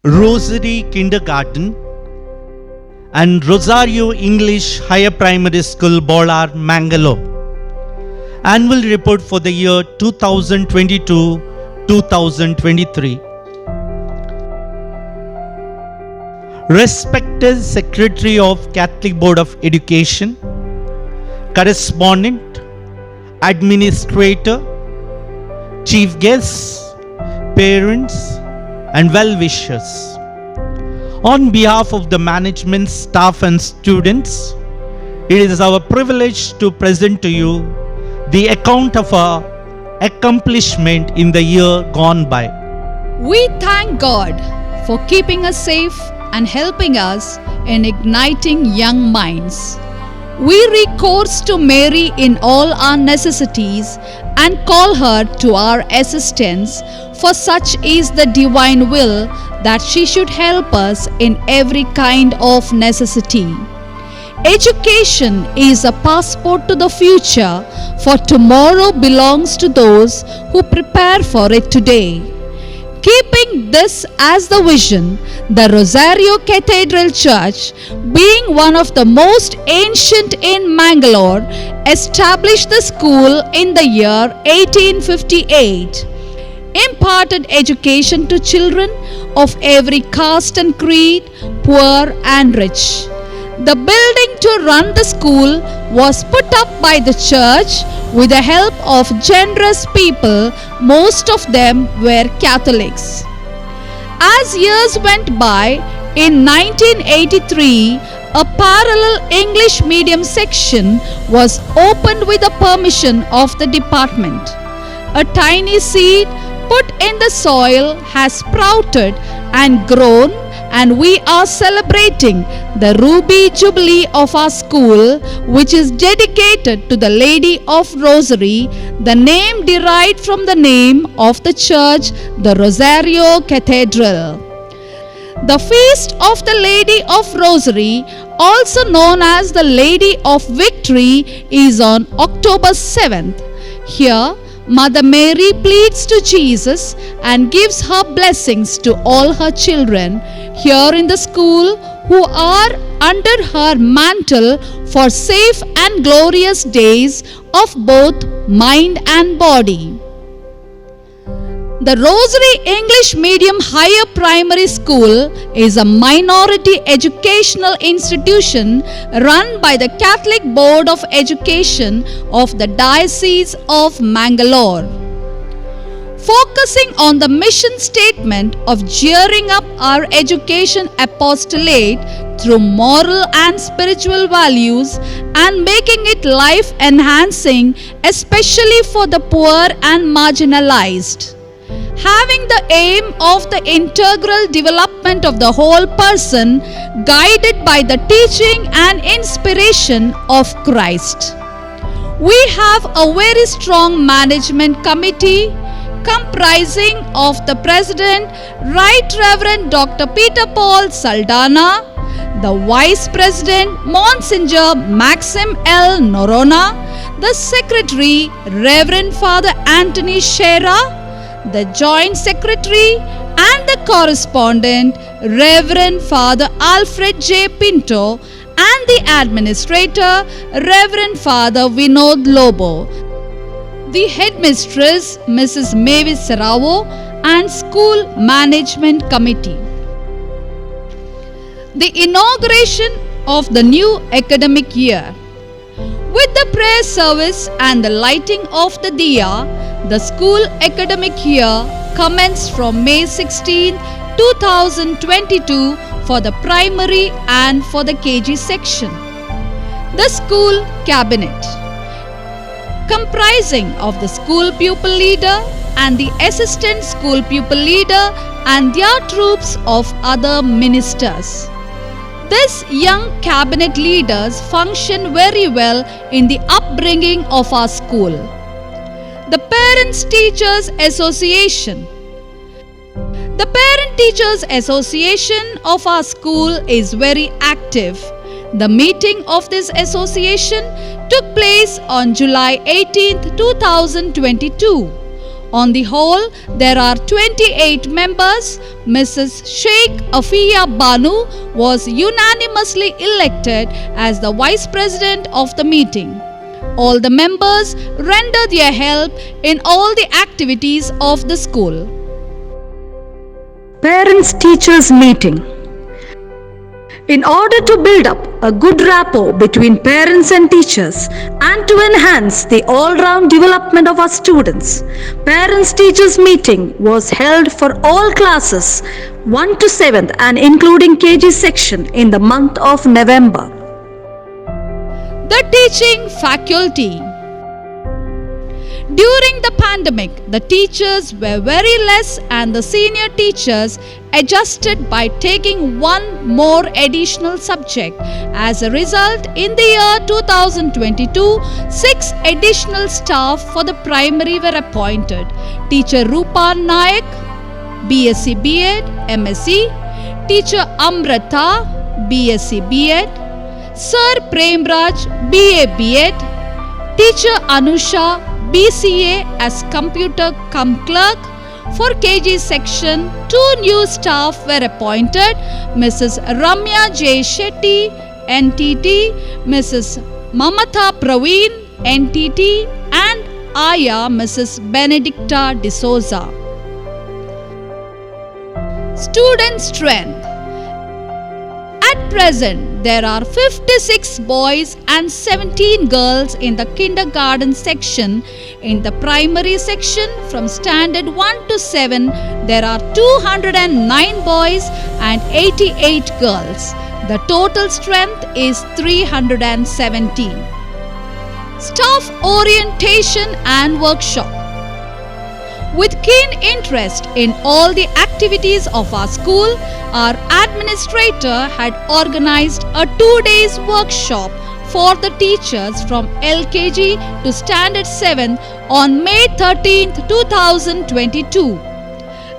Rosary Kindergarten and Rosario English Higher Primary School, Bolar, Mangalore. Annual report for the year 2022-2023. Respected Secretary of Catholic Board of Education, Correspondent, Administrator, Chief Guests, Parents, and well-wishers. On behalf of the management, staff, and students, it is our privilege to present to you the account of our accomplishment in the year gone by. We thank God for keeping us safe and helping us in igniting young minds. We recourse to Mary in all our necessities and call her to our assistance, for such is the divine will that she should help us in every kind of necessity. Education is a passport to the future, for tomorrow belongs to those who prepare for it today. Keeping this as the vision, the Rosario Cathedral Church, being one of the most ancient in Mangalore, established the school in the year 1858. Imparted education to children of every caste and creed, poor and rich. The building to run the school was put up by the church with the help of generous people. Most of them were Catholics. As years went by, in 1983, a parallel English medium section was opened with the permission of the department. A tiny seed put in the soil has sprouted and grown, and we are celebrating the Ruby Jubilee of our school, which is dedicated to the Lady of Rosary, the name derived from the name of the church, the Rosario Cathedral. The feast of the Lady of Rosary, also known as the Lady of Victory, is on October 7th. Here, Mother Mary pleads to Jesus and gives her blessings to all her children here in the school who are under her mantle for safe and glorious days of both mind and body. The Rosary English Medium Higher Primary School is a minority educational institution run by the Catholic Board of Education of the Diocese of Mangalore. Focusing on the mission statement of gearing up our education apostolate through moral and spiritual values and making it life-enhancing, especially for the poor and marginalized. Having the aim of the integral development of the whole person, guided by the teaching and inspiration of Christ. We have a very strong management committee comprising of the President, Right Reverend Dr. Peter Paul Saldana, the Vice President, Monsignor Maxim L. Norona, the Secretary, Reverend Father Anthony Shera, the Joint Secretary and the Correspondent, Reverend Father Alfred J. Pinto, and the Administrator, Reverend Father Vinod Lobo, the Headmistress, Mrs. Mavis Serravo, and School Management Committee. The inauguration of the new academic year. With the prayer service and the lighting of the diya, the school academic year commenced from May 16, 2022 for the primary and for the KG section. The school cabinet, comprising of the school pupil leader and the assistant school pupil leader and their troops of other ministers. These young cabinet leaders function very well in the upbringing of our school. The Parents Teachers Association. The Parent Teachers Association of our school is very active. The meeting of this association took place on July 18, 2022. On the whole, there are 28 members. Mrs. Sheikh Afiya Banu was unanimously elected as the Vice President of the meeting. All the members render their help in all the activities of the school. Parents-teachers meeting. In order to build up a good rapport between parents and teachers and to enhance the all-round development of our students, parents-teachers meeting was held for all classes 1 to 7th and including KG section in the month of November. The teaching faculty. During the pandemic, the teachers were very less and the senior teachers adjusted by taking one more additional subject. As a result, in the year 2022, 6 additional staff for the primary were appointed. Teacher Rupa Nayak, BSc B.Ed, MSc, Teacher Amrata, BSc B.Ed, Sir Premraj, BA B.Ed, Teacher Anusha, BCA as computer cum clerk. For KG section, 2 new staff were appointed. Mrs. Ramya J. Shetty, NTT, Mrs. Mamata Praveen, NTT, and Aya Mrs. Benedicta D'Souza. Student strength. At present, there are 56 boys and 17 girls in the kindergarten section. In the primary section, from standard 1 to 7, there are 209 boys and 88 girls. The total strength is 317. Staff orientation and workshop. With keen interest in all the activities of our school, our administrator had organized a 2-day workshop for the teachers from LKG to Standard 7 on May 13, 2022.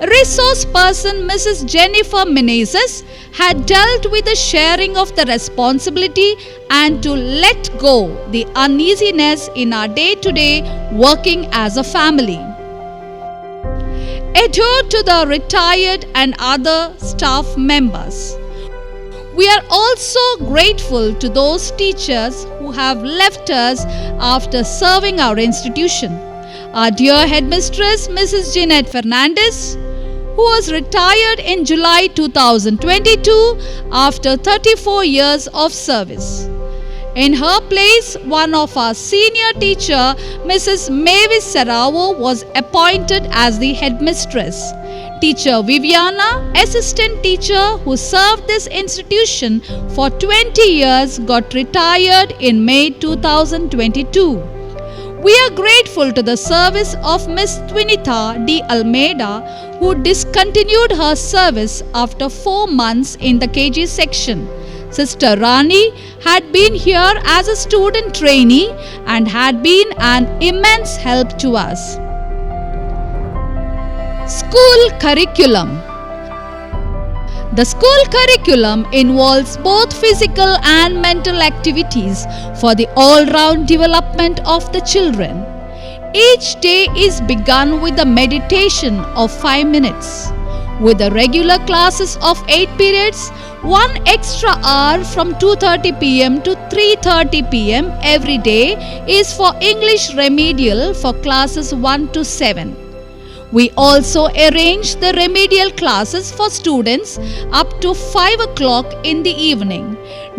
Resource person Mrs. Jennifer Menezes had dealt with the sharing of the responsibility and to let go the uneasiness in our day-to-day working as a family. Adhere to the retired and other staff members. We are also grateful to those teachers who have left us after serving our institution. Our dear headmistress, Mrs. Jeanette Fernandez, who was retired in July 2022 after 34 years of service. In her place, one of our senior teacher, Mrs. Mavis Saravo, was appointed as the headmistress. Teacher Viviana, assistant teacher who served this institution for 20 years, got retired in May 2022. We are grateful to the service of Miss Twinitha D. Almeida, who discontinued her service after 4 months in the KG section. Sister Rani had been here as a student trainee and had been an immense help to us. School curriculum. The school curriculum involves both physical and mental activities for the all-round development of the children. Each day is begun with a meditation of 5 minutes. With the regular classes of 8 periods, 1 extra hour from 2:30 p.m. to 3:30 p.m. every day is for English remedial for classes 1 to 7. We also arrange the remedial classes for students up to 5 o'clock in the evening.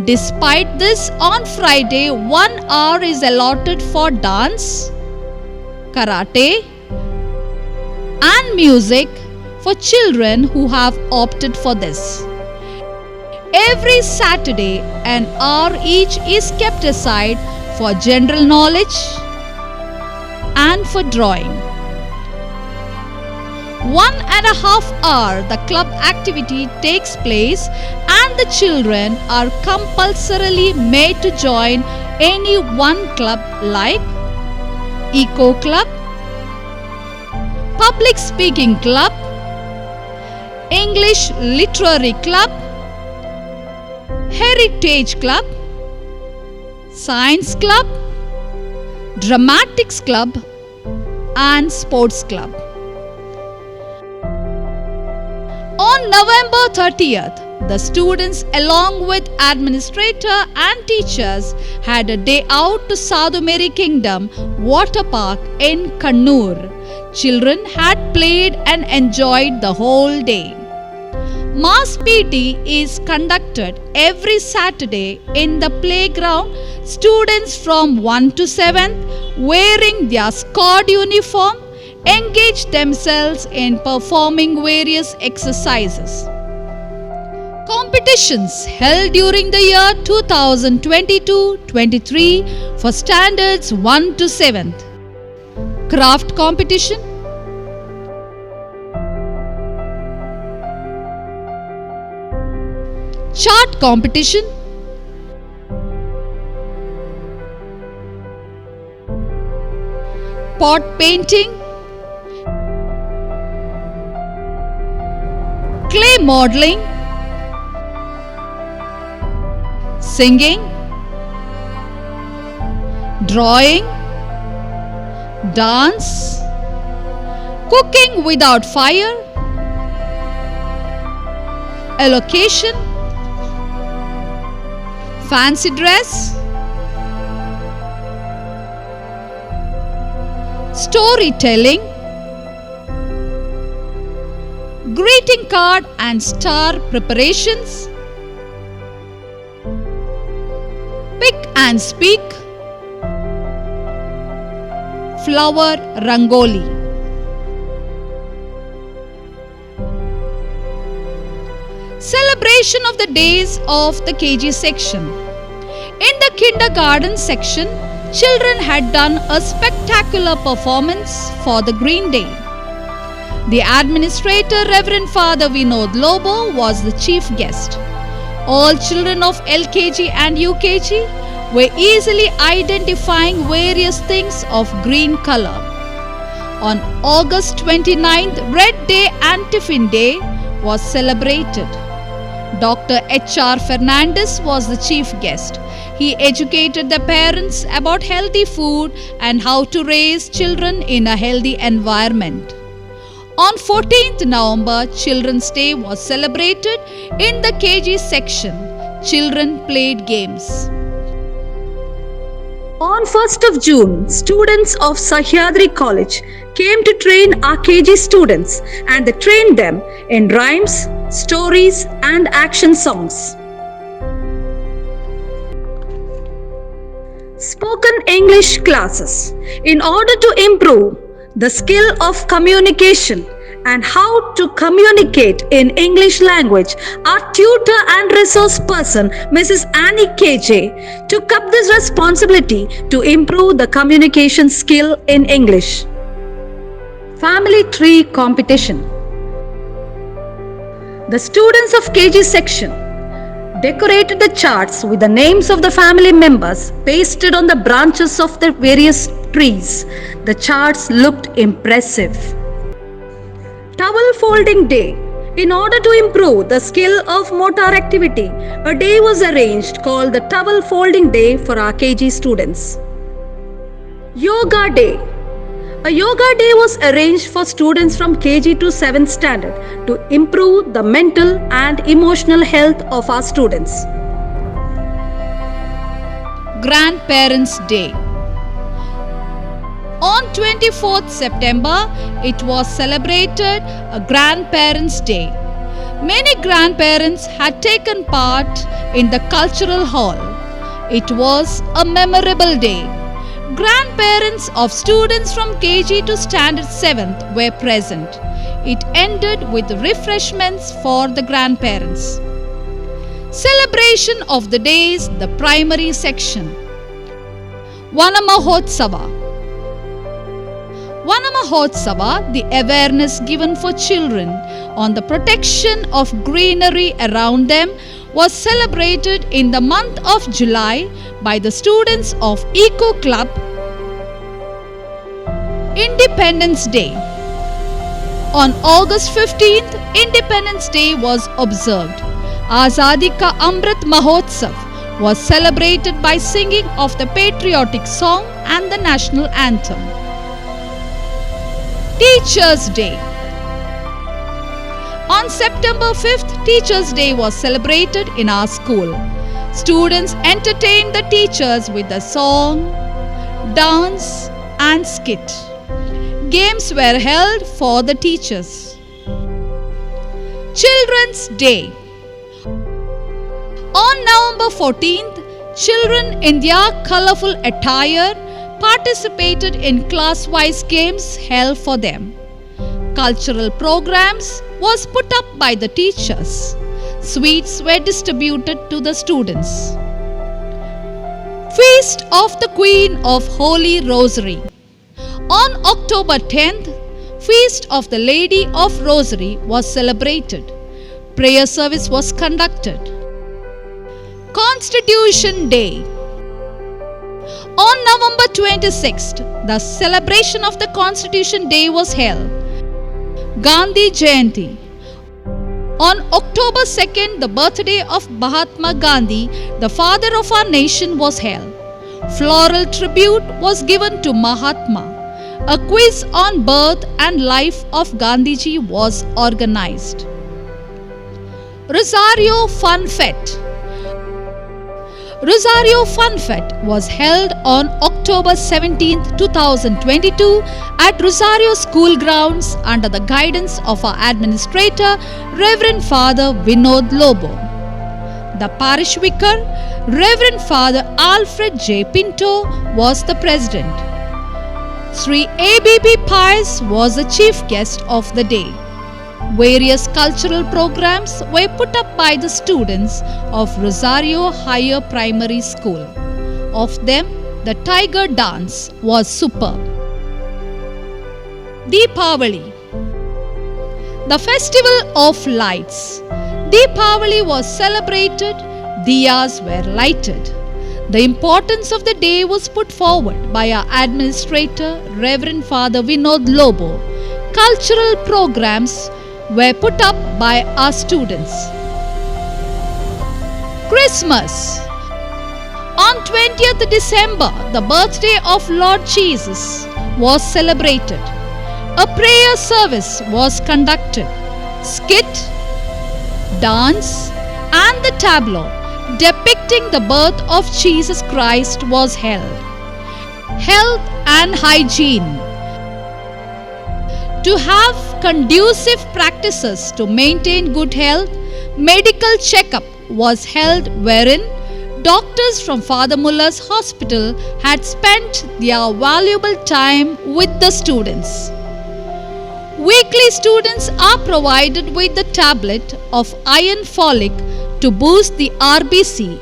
Despite this, on Friday, 1 hour is allotted for dance, karate, and music for children who have opted for this. Every Saturday, an hour each is kept aside for general knowledge and for drawing. 1.5 hour the club activity takes place and the children are compulsorily made to join any one club like Eco Club, Public Speaking Club, English Literary Club, Heritage Club, Science Club, Dramatics Club and Sports Club. On November 30th, the students along with administrator and teachers had a day out to Sadhumeri Kingdom Water Park in Kannur. Children had played and enjoyed the whole day. Mass PT is conducted every Saturday in the playground. Students from 1 to 7th, wearing their squad uniform, engage themselves in performing various exercises. Competitions held during the year 2022-23 for standards 1 to 7th. Craft competition, chart competition, pot painting, clay modeling, singing, drawing, dance, cooking without fire, allocation, fancy dress, storytelling, greeting card and star preparations, pick and speak, flower rangoli. Celebration of the days of the KG section. In the kindergarten section, children had done a spectacular performance for the Green Day. The administrator, Reverend Father Vinod Lobo, was the chief guest. All children of LKG and UKG were easily identifying various things of green color. On August 29th, Red Day and Tiffin Day was celebrated. Dr. H.R. Fernandez was the chief guest. He educated the parents about healthy food and how to raise children in a healthy environment. On 14th November, Children's Day was celebrated in the KG section. Children played games. On 1st of June, students of Sahyadri College came to train our KG students, and they trained them in rhymes, stories and action songs. Spoken English classes. In order to improve the skill of communication and how to communicate in English language, our tutor and resource person, Mrs. Annie KJ, took up this responsibility to improve the communication skill in English. Family tree competition. The students of KG section decorated the charts with the names of the family members pasted on the branches of the various trees. The charts looked impressive. Towel folding day. In order to improve the skill of motor activity, a day was arranged called the Towel Folding Day for our KG students. Yoga Day. A yoga day was arranged for students from KG to 7th standard to improve the mental and emotional health of our students. Grandparents' Day. On 24th September, it was celebrated a Grandparents' Day. Many grandparents had taken part in the cultural hall. It was a memorable day. Grandparents of students from KG to Standard 7th were present. It ended with refreshments for the grandparents. Celebration of the days, the primary section. Vanamahotsava. Vanamahotsava, the awareness given for children on the protection of greenery around them, was celebrated in the month of July by the students of Eco Club. Independence Day. On August 15th, Independence Day was observed. Azadi Ka Amrit Mahotsav was celebrated by singing of the patriotic song and the national anthem. Teachers' Day. On September 5th, Teachers' Day was celebrated in our school. Students entertained the teachers with a song, dance, and skit. Games were held for the teachers. Children's Day. On November 14th, children in their colorful attire participated in class-wise games held for them. Cultural programs was put up by the teachers. Sweets were distributed to the students. Feast of the Queen of Holy Rosary. On October 10th, Feast of the Lady of Rosary was celebrated. Prayer service was conducted. Constitution Day. On November 26th, the celebration of the Constitution Day was held. Gandhi Jayanti. On October 2nd, the birthday of Mahatma Gandhi, the father of our nation, was held. Floral tribute was given to Mahatma. A quiz on birth and life of Gandhiji was organized. Rosario Fun Fete. Rosario Fun Fete was held on October 17, 2022 at Rosario School Grounds under the guidance of our administrator, Reverend Father Vinod Lobo. The parish vicar, Reverend Father Alfred J. Pinto, was the president. Sri ABB Pius was the chief guest of the day. Various cultural programs were put up by the students of Rosario Higher Primary School. Of them, the Tiger Dance was superb. Deepavali. The Festival of Lights. Deepavali was celebrated, diyas were lighted. The importance of the day was put forward by our administrator, Reverend Father Vinod Lobo. Cultural programs were put up by our students. Christmas. On 20th December, the birthday of Lord Jesus was celebrated. A prayer service was conducted. Skit, dance, and the tableau depicting the birth of Jesus Christ was held. Health and hygiene. To have conducive practices to maintain good health, medical checkup was held wherein doctors from Father Muller's hospital had spent their valuable time with the students. Weekly students are provided with the tablet of iron folic to boost the RBC,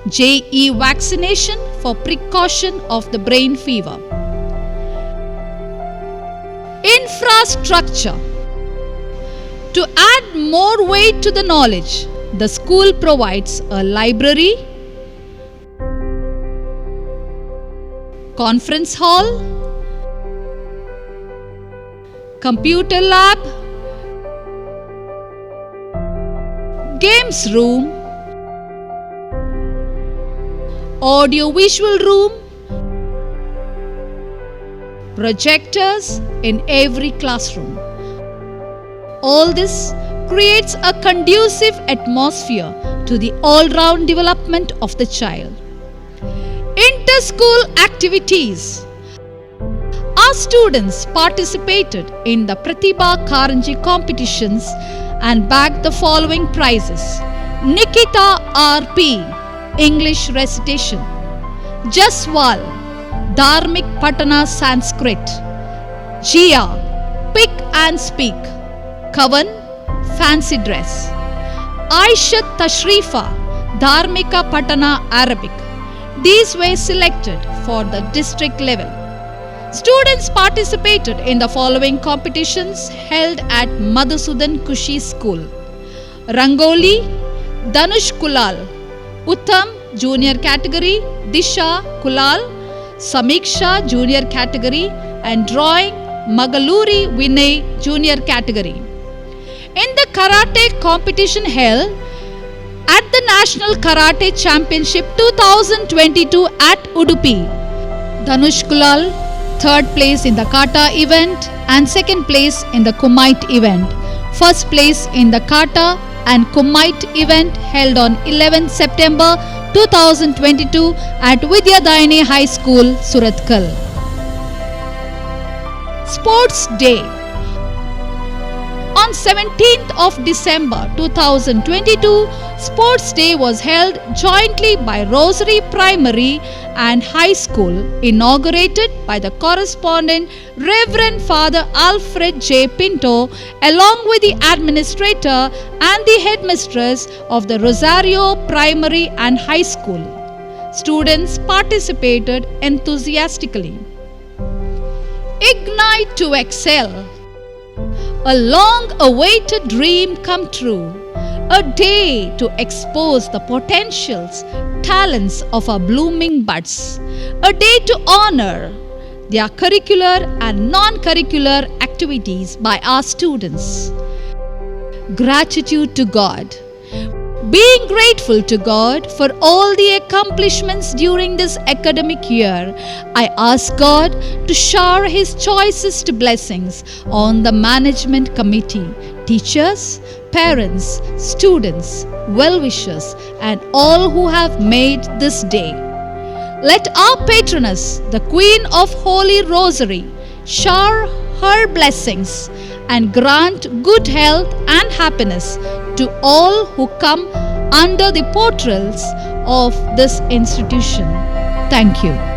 JE vaccination for precaution of the brain fever. Infrastructure. To add more weight to the knowledge, the school provides a library, conference hall, computer lab, games room, audio-visual room, projectors in every classroom. All this creates a conducive atmosphere to the all-round development of the child. Inter-school activities. Our students participated in the Pratibha Karanji competitions and bagged the following prizes. Nikita RP, English recitation. Jaswal, Dharmik Patana Sanskrit. Jia, Pick and Speak. Kavan, Fancy Dress. Aishat Tashrifa, Dharmika Patana Arabic. These were selected for the district level. Students participated in the following competitions held at Madhusudan Kushi School. Rangoli, Danush Kulal. Uttam, Junior Category. Disha Kulal. Samiksha, Junior Category. And Drawing, Magaluri Vinay, Junior Category. In the Karate competition held at the National Karate Championship 2022 at Udupi, Dhanush Kulal, 3rd place in the Kata event and 2nd place in the Kumite event. first place in the Kata and Kumite event held on 11 September 2022 at Vidyadayani High School, Surathkal. Sports Day. On 17th of December 2022, Sports Day was held jointly by Rosary Primary and High School, inaugurated by the correspondent Reverend Father Alfred J. Pinto, along with the administrator and the headmistress of the Rosario Primary and High School. Students participated enthusiastically. Ignite to Excel. A long-awaited dream come true. A day to expose the potentials, talents of our blooming buds. A day to honor their curricular and non-curricular activities by our students. Gratitude to God. Being grateful to God for all the accomplishments during this academic year, I ask God to shower His choicest blessings on the management committee, teachers, parents, students, well-wishers, and all who have made this day. Let our patroness, the Queen of Holy Rosary, shower her blessings and grant good health and happiness to all who come under the portals of this institution. Thank you.